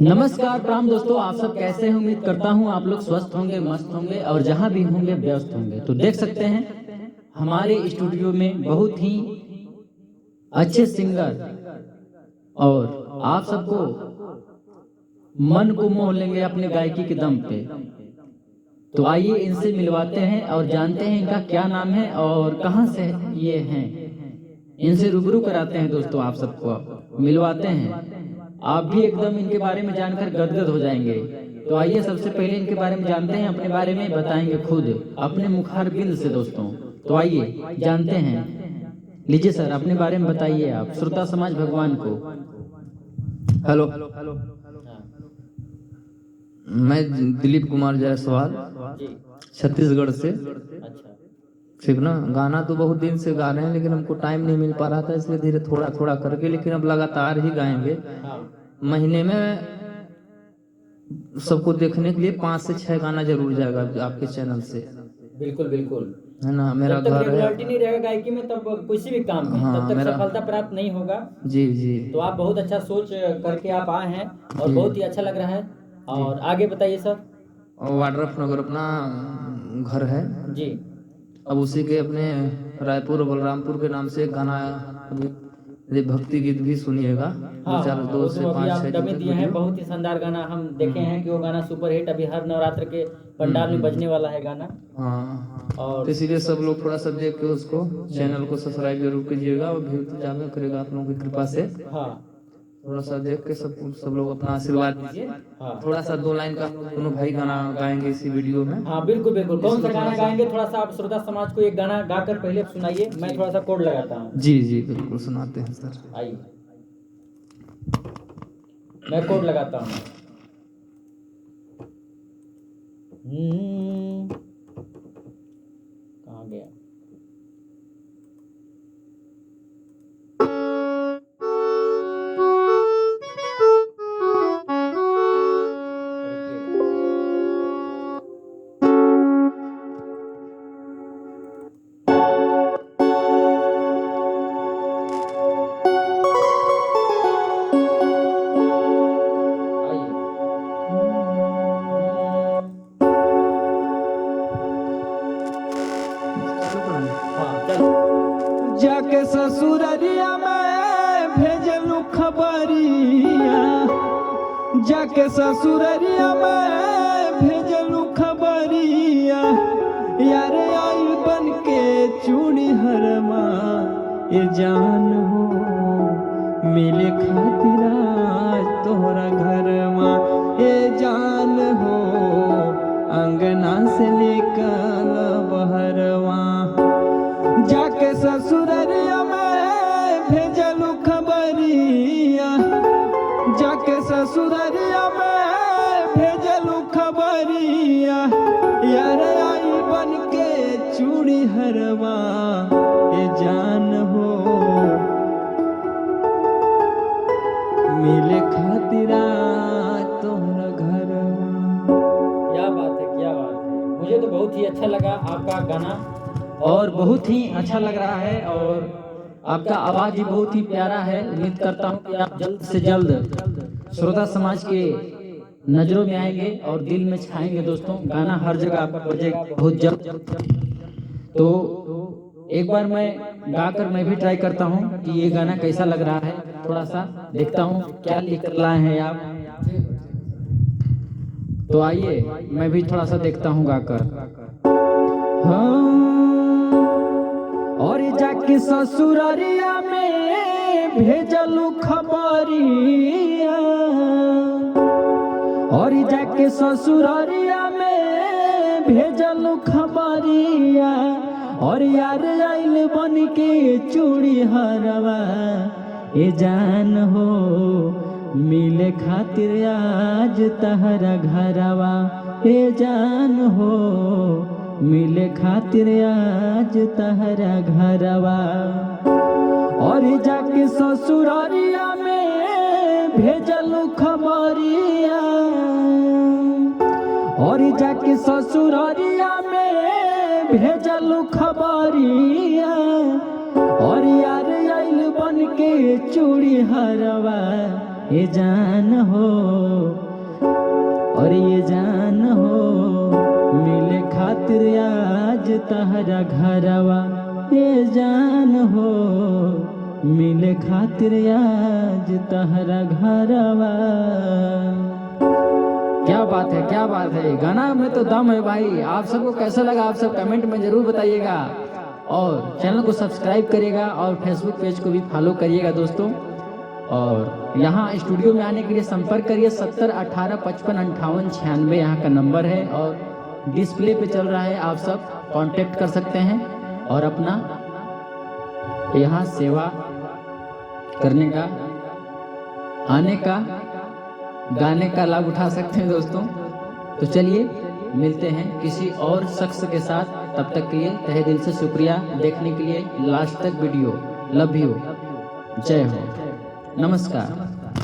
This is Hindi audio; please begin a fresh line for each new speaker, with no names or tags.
नमस्कार प्राम दोस्तों, आप सब कैसे हैं? उम्मीद करता हूं आप लोग स्वस्थ होंगे, मस्त होंगे और जहां भी होंगे व्यस्त होंगे। तो देख सकते हैं हमारे स्टूडियो में बहुत ही अच्छे सिंगर और आप सबको मन को मोह लेंगे अपने गायकी के दम पे। तो आइए इनसे मिलवाते हैं और जानते हैं इनका क्या नाम है और कहां से ये हैं। इनसे रूबरू कराते हैं दोस्तों, आप सबको मिलवाते हैं। आप भी एकदम इनके बारे में जानकर गदगद हो जाएंगे। तो आइए सबसे पहले इनके बारे में जानते हैं, अपने बारे में बताएंगे खुद अपने मुखार बिंद से दोस्तों। तो आइए जानते हैं। लीजिए सर, अपने बारे में बताइए आप श्रोता समाज भगवान को।
हेलो, मैं दिलीप कुमार जायसवाल छत्तीसगढ़ से।
अच्छा,
ठीक ना। गाना तो बहुत दिन से गा रहे हैं लेकिन हमको टाइम नहीं मिल पा रहा था, इसलिए धीरे थोड़ा थोड़ा करके, लेकिन अब लगातार ही गाएंगे। महीने में सबको देखने के लिए 5 से 6 गाना जरूर जाएगा आपके चैनल से।
बिल्कुल बिल्कुल,
है ना। मेरा
जब तक
घर है।
रेगुलरिटी नहीं रहेगा गायकी में, तब किसी भी काम में
हाँ,
तब तक
मेरा
सफलता प्राप्त नहीं होगा।
जी जी।
तो आप बहुत अच्छा सोच करके आप आए हैं और
जी।
बहुत ही अच्छा लग रहा है। और आगे बताइए सर।
और वाड्रफ नगर अपना घर है
जी,
अब उसी के अपने रायपुर और बलरामपुर के नाम से एक गाना अभी ये भक्ति गीत भी सुनिएगा।
हाँ हाँ,
दो
वो
से
तो अभी
5
आप
6
डमे
दिन तक
दिए हैं।
वीडियो।
बहुत ही शानदार गाना हम देखे हैं कि वो गाना सुपर हिट अभी हर नवरात्र के पंडाल में बजने वाला है गाना।
हाँ,
और
तो इसीलिए सब लोग थोड़ा सा देख के उसको चैनल को सब्सक्राइब जरूर कीजिएगा और व्यू तो ज्यादा करेगा आप लोगों की कृपा से।
हाँ
थोड़ा सा देख के सब लोग अपना आशीर्वाद दीजिए।
हाँ
थोड़ा सा 2 लाइन का हम लोग दोनों भाई गाना गाएंगे इसी वीडियो में।
हाँ, बिल्कुल बिल्कुल। कौन सा
इसको
गाना
थोड़ा सा-
गाएंगे? थोड़ा सा आप श्रोता समाज को एक गाना गाकर पहले सुनाइए, मैं थोड़ा सा कोड लगाता हूँ।
जी जी बिल्कुल सुनाते हैं सर।
आइए, मैं कोड लगाता हूँ। कहाँ गया?
जाके ससुररिया में भेजलू खबरिया, जाके ससुररिया में भेजलू खबरिया, यार आई बन के चूड़ी हरमा ये जान हो, मिले खातिर आज तोहरा घरमा ये जान हो, अंगना से निकल बहरवा। जाके ससुररिया में भेजलू खबरिया, जाके ससुररिया में भेजलू खबरिया, यार आई बन के चूड़ी हरवा ये जान हो, मिले खातिर तोहरा घरवा।
क्या बात है, क्या बात है। मुझे तो बहुत ही अच्छा लगा आपका गाना और बहुत ही अच्छा लग रहा है। और आपका आवाज भी बहुत ही प्यारा है। उम्मीद करता हूँ कि आप जल्द से जल्द श्रोता समाज के नजरों में आएंगे और दिल में छाएंगे दोस्तों। गाना हर जगह आपका बजेगा बहुत जल्द। तो एक बार मैं गाकर मैं भी ट्राई करता हूँ कि ये गाना कैसा लग रहा है। थोड़ा सा देखता हूँ क्या लिख कर लाए हैं आप। तो आइए मैं भी थोड़ा सा देखता हूँ गाकर। और जाके ससुररिया में भेजलू खबरिया, और जाके ससुररिया में भेजलू खबरिया, और यार आइल बन के चूड़ी हरवा ए जान हो, मिले खातिर आज तहरा घरवा ए जान हो, मिले खातिर आज तहरा घरवा। और जाके ससुररिया में भेजलू खबरिया, और जाके ससुररिया में भेजलू खबरिया, और यार आइल बन के चूड़ी हरवा ये जान हो, और ये जान हो मिले खातिर आज तहरा घरवा, ये जान हो मिले खातिर आज तहरा घरवा। क्या बात है, क्या बात है, गाना में तो दम है भाई। आप सबको कैसा लगा आप सब कमेंट में जरूर बताइएगा, और चैनल को सब्सक्राइब करिएगा और फेसबुक पेज को भी फॉलो करिएगा दोस्तों। और यहाँ स्टूडियो में आने के लिए संपर्क करिए 70 18 55 58 96 यहाँ का नंबर है, और डिस्प्ले पे चल रहा है, आप सब कांटेक्ट कर सकते हैं और अपना यहाँ सेवा करने का, आने का, गाने का लाभ उठा सकते हैं दोस्तों। तो चलिए मिलते हैं किसी और शख्स के साथ, तब तक के लिए तहे दिल से शुक्रिया देखने के लिए लास्ट तक वीडियो। लव यू, जय हो, नमस्कार।